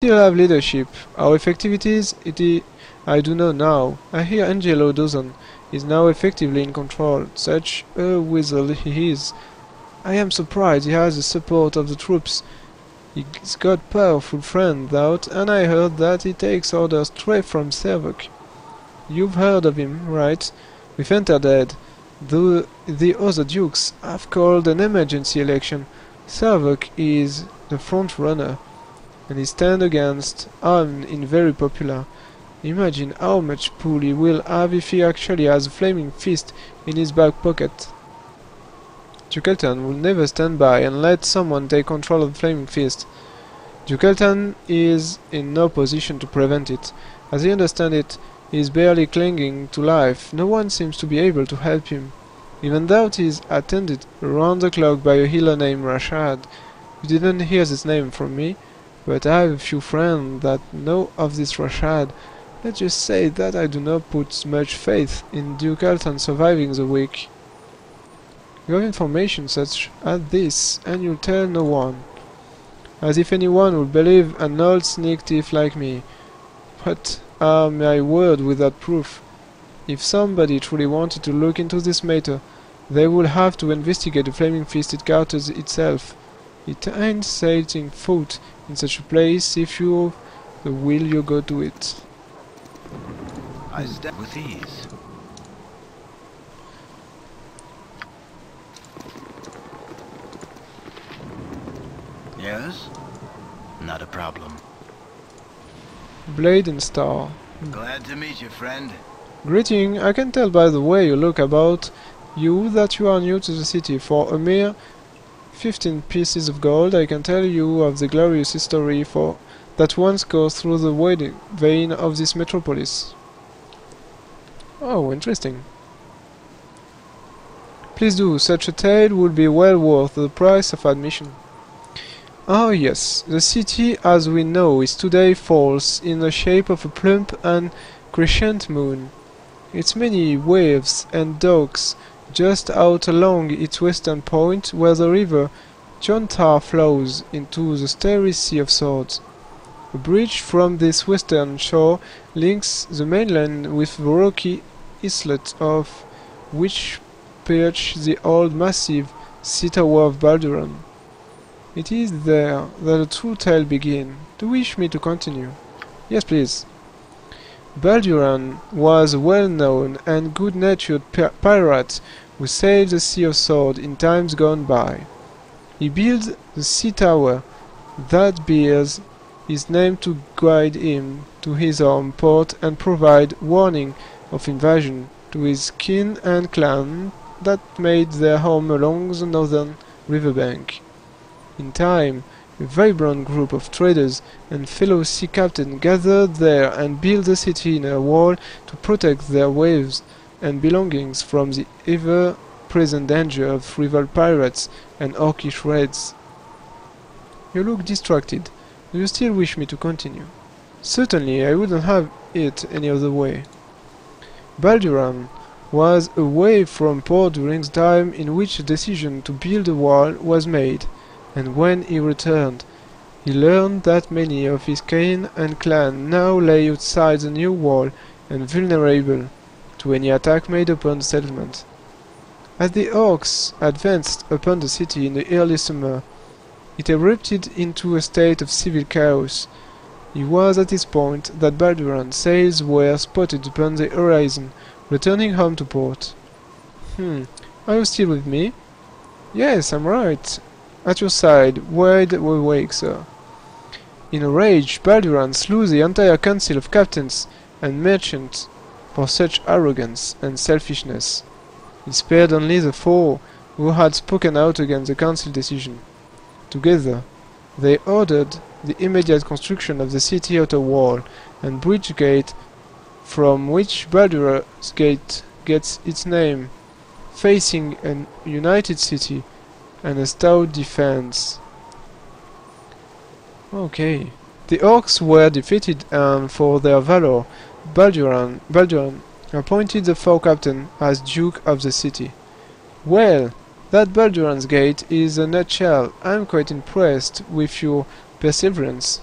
Still have leadership. How effective it is, I do not know. I hear Angelo Dawson is now effectively in control. Such a wizard he is. I am surprised he has the support of the troops. He's got powerful friends out, and I heard that he takes orders straight from Servok. You've heard of him, right? With Enterdead, the other dukes have called an emergency election. Servok is the front runner, and his stand against Arm is very popular. Imagine how much pull he will have if he actually has a flaming fist in his back pocket. Dukeltan will never stand by and let someone take control of the flaming fist. Dukeltan is in no position to prevent it. As I understand it, he is barely clinging to life. No one seems to be able to help him, even though he is attended around the clock by a healer named Rashad. You didn't hear this name from me, but I have a few friends that know of this Rashad. Let's just say that I do not put much faith in Dukeltan surviving the week. You have information such as this, and you tell no one. As if anyone would believe an old sneak thief like me. What are my word without proof? If somebody truly wanted to look into this matter, they would have to investigate the flaming fist it guards itself. It ain't setting foot in such a place. If you the will, you go do it. I step with ease. Yes? Not a problem. Blade and Star. Glad to meet you, friend. Greeting, I can tell by the way you look about you that you are new to the city. For a mere 15 pieces of gold, I can tell you of the glorious history that once goes through the vein of this metropolis. Oh, interesting. Please do, such a tale would be well worth the price of admission. Oh yes, the city as we know is today falls in the shape of a plump and crescent moon. Its many waves and docks just out along its western point where the river Jontar flows into the starry Sea of Swords. A bridge from this western shore links the mainland with the rocky islet of which perch the old massive sea tower of Baldur. It is there that the true tale begins. Do you wish me to continue? Yes, please. Baldur was a well-known and good-natured pirate who sailed the Sea of Swords in times gone by. He built the sea tower that bears his name to guide him to his home port and provide warning of invasion to his kin and clan that made their home along the northern riverbank. In time, a vibrant group of traders and fellow sea captains gathered there and built the city in a wall to protect their waves and belongings from the ever-present danger of rival pirates and orcish raids. You look distracted. Do you still wish me to continue? Certainly, I wouldn't have it any other way. Baldur was away from port during the time in which the decision to build a wall was made, and when he returned, he learned that many of his kin and clan now lay outside the new wall and vulnerable to any attack made upon the settlement. As the orcs advanced upon the city in the early summer, it erupted into a state of civil chaos. It was at this point that Baldur's sails were spotted upon the horizon, returning home to port. Are you still with me? Yes, I'm right. At your side, wide awake, sir. In a rage, Baldur slew the entire council of captains and merchants for such arrogance and selfishness. He spared only the four who had spoken out against the council decision. Together, they ordered the immediate construction of the city outer wall and bridge gate, from which Baldur's Gate gets its name, facing a united city and a stout defense. Okay. The orcs were defeated, and for their valor, Baldur appointed the four captain as Duke of the city. Well, that Baldur's Gate is a nutshell. I'm quite impressed with your perseverance.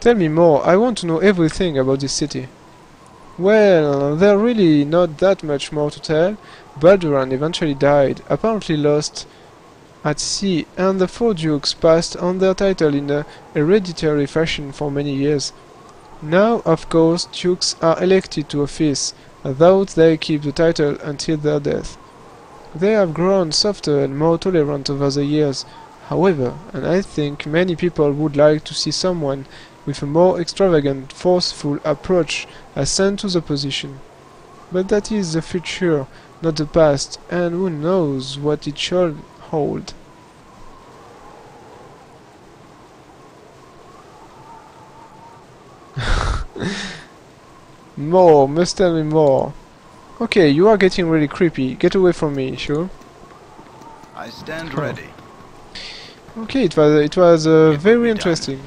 Tell me more, I want to know everything about this city. Well, there's really not that much more to tell. Baldur eventually died, apparently lost at sea, and the four dukes passed on their title in a hereditary fashion for many years. Now, of course, dukes are elected to office, though they keep the title until their death. They have grown softer and more tolerant over the years, however, and I think many people would like to see someone with a more extravagant, forceful approach ascend to the position. But that is the future, not the past, and who knows what it shall hold. More, must tell me more. Okay, you are getting really creepy. Get away from me, sure? I stand ready. Okay, it was very interesting.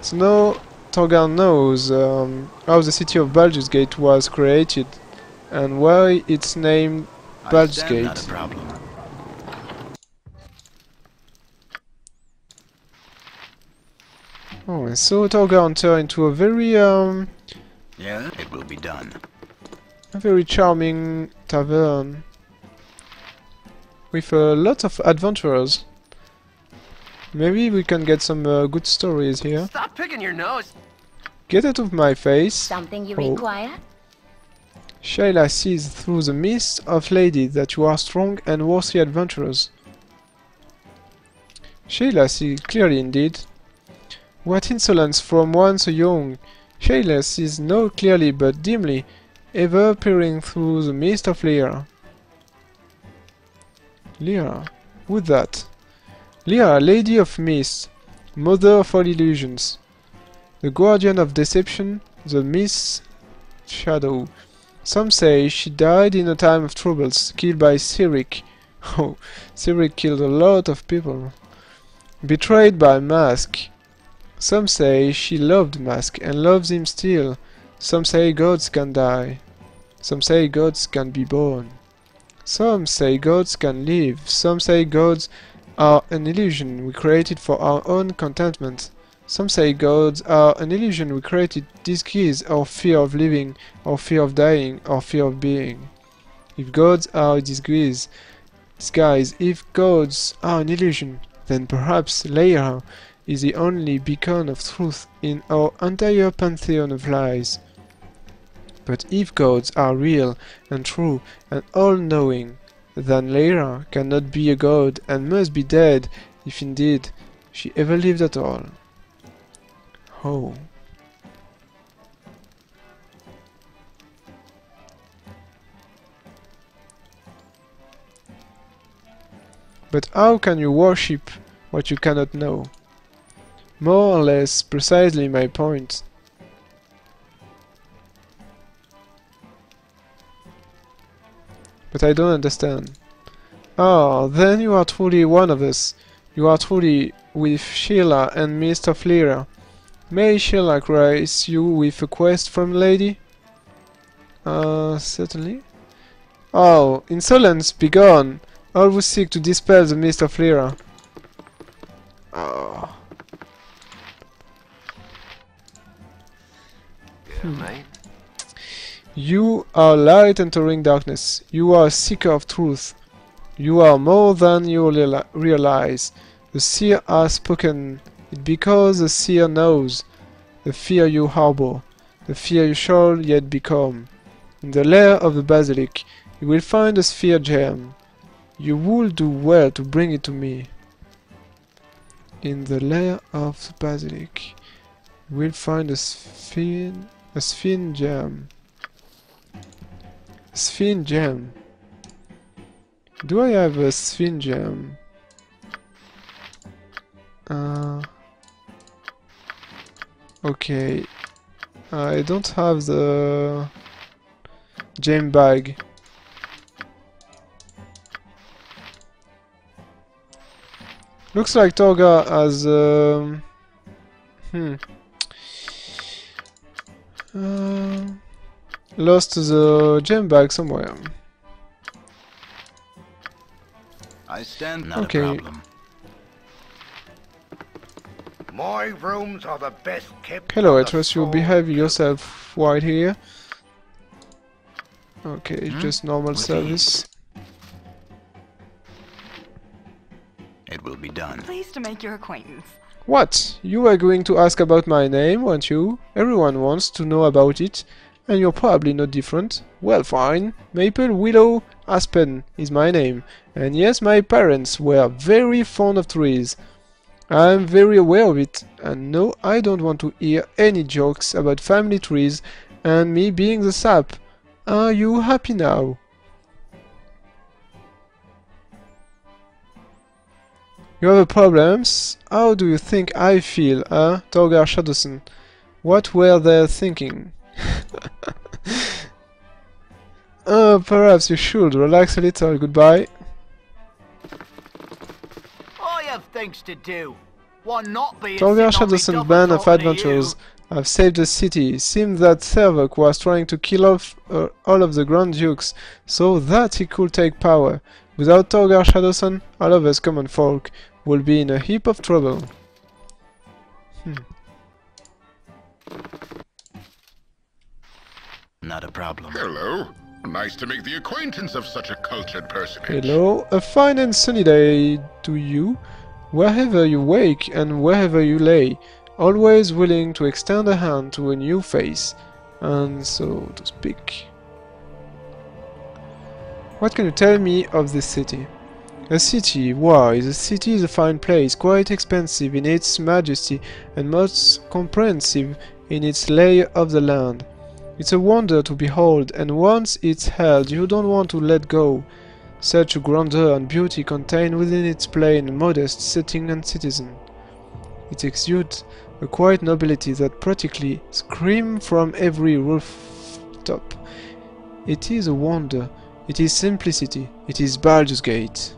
So now Torgar knows how the city of Baldur's Gate was created and why it's named Baldur's Gate. Not a problem. Oh, and so Torgar entered into a very Yeah, it will be done. a very charming tavern with a lot of adventurers. Maybe we can get some good stories here. Stop picking your nose. Get out of my face. Something you Oh. require? Shayla sees through the mist of ladies that you are strong and worthy adventurers. Shayla sees clearly indeed. What insolence from one so young! Shayla sees not clearly but dimly, ever peering through the mist of Lyra. Lyra? Who's that? Lyra, Lady of Mist, Mother of all illusions, the Guardian of Deception, the Mist Shadow. Some say she died in a time of troubles, killed by Cyric. Oh, Cyric killed a lot of people. Betrayed by Mask. Some say she loved Mask and loves him still. Some say gods can die. Some say gods can be born. Some say gods can live. Some say gods are an illusion we created for our own contentment. Some say gods are an illusion we created to disguise our fear of living, our fear of dying, our fear of being. If gods are a disguise, if gods are an illusion, then perhaps Lyra is the only beacon of truth in our entire pantheon of lies. But if gods are real and true and all-knowing, then Lyra cannot be a god and must be dead, if indeed she ever lived at all. Oh. But how can you worship what you cannot know? More or less precisely my point. But I don't understand. Ah, then you are truly one of us. You are truly with Sheila and Mist of Lyra. May Sheila grace you with a quest from Lady? Certainly. Oh, insolence, begone! All who seek to dispel the Mist of Lyra. Oh. Mate. You are light entering darkness. You are a seeker of truth. You are more than you realize. The seer has spoken. It because the seer knows. The fear you harbor. The fear you shall yet become. In the lair of the basilic, you will find a sphere gem. You would do well to bring it to me. In the lair of the basilic, you will find a sphere gem. Sphere gem. Do I have a sphere gem? Okay. I don't have the gem bag. Looks like Torga has lost the gem bag somewhere. I stand not Okay. a problem. My rooms are the best kept. Hello, I on the trust you'll floor. behave yourself right here. Okay, just normal With service. It will be done. Pleased to make your acquaintance. What? You were going to ask about my name, weren't you? Everyone wants to know about it, and you're probably not different. Well, fine. Maple, Willow, Aspen is my name. And yes, my parents were very fond of trees. I'm very aware of it, and no, I don't want to hear any jokes about family trees and me being the sap. Are you happy now? You have problems? How do you think I feel, Torgar Shadowson? What were they thinking? Perhaps you should relax a little. Goodbye. I have things to do. Why not be Torgar Shadowson's band of adventurers have saved the city. It seemed that Servok was trying to kill off all of the Grand Dukes so that he could take power. Without Torgar Shadowson, all of us common folk will be in a heap of trouble. Not a problem. Hello. Nice to make the acquaintance of such a cultured personage. Hello, a fine and sunny day to you, wherever you wake and wherever you lay, always willing to extend a hand to a new face, and so to speak. What can you tell me of this city? A city? Why, the city is a fine place, quite expensive in its majesty and most comprehensive in its lay of the land. It's a wonder to behold, and once it's held, you don't want to let go. Such a grandeur and beauty contained within its plain and modest setting and citizen. It exudes a quiet nobility that practically screams from every rooftop. It is a wonder. It is simplicity. It is Baldur's Gate.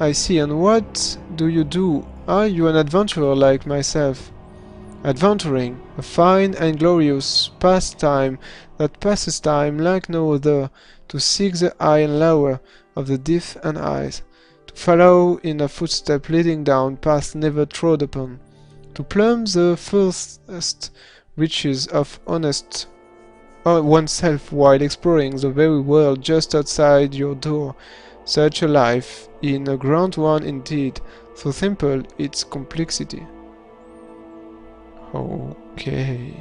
I see. And what do you do? Are you an adventurer like myself? Adventuring, a fine and glorious pastime that passes time like no other, to seek the iron lower of the deaf and eyes, to follow in a footstep leading down paths never trod upon, to plumb the furthest reaches of honest oneself while exploring the very world just outside your door. Such a life, in a grand one indeed, so simple its complexity. Okay.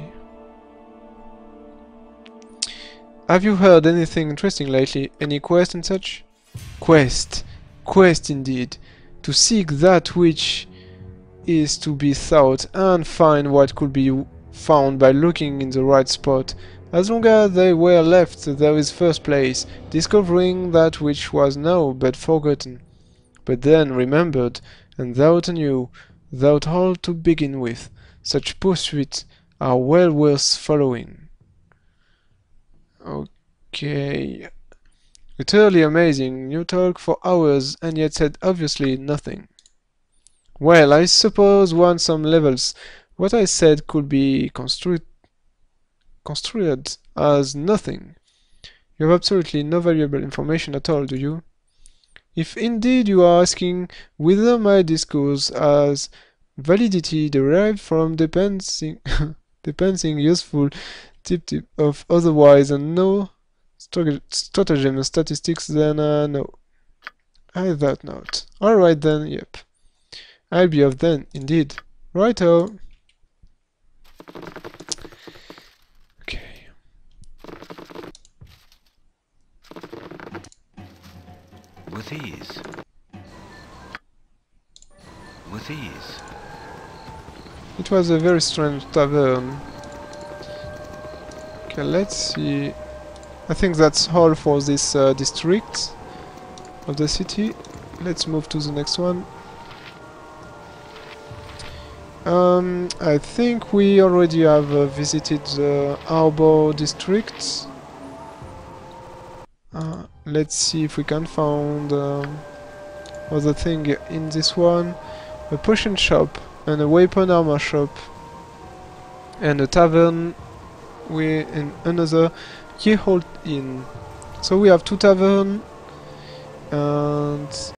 Have you heard anything interesting lately? Any quest and such? Quest. Quest indeed. To seek that which is to be sought and find what could be found by looking in the right spot. As long as they were left, there is first place, discovering that which was now but forgotten, but then remembered, and thought anew, thought all to begin with. Such pursuits are well worth following. Okay. Utterly amazing. You talk for hours and yet said obviously nothing. Well, I suppose once some levels, what I said could be construed as nothing. You have absolutely no valuable information at all, do you? If indeed you are asking whether my discourse has validity derived from depending useful tip of otherwise and no stratagem and statistics, then no. I thought not. Alright then, yep. I'll be off then, indeed. Righto. Okay. With ease. With ease. It was a very strange tavern. Okay, let's see. I think that's all for this district of the city. Let's move to the next one. I think we already have visited the Harbor district. Let's see if we can find other thing in this one. A potion shop and a weapon armor shop and a tavern in another Yehold Inn. So we have two taverns and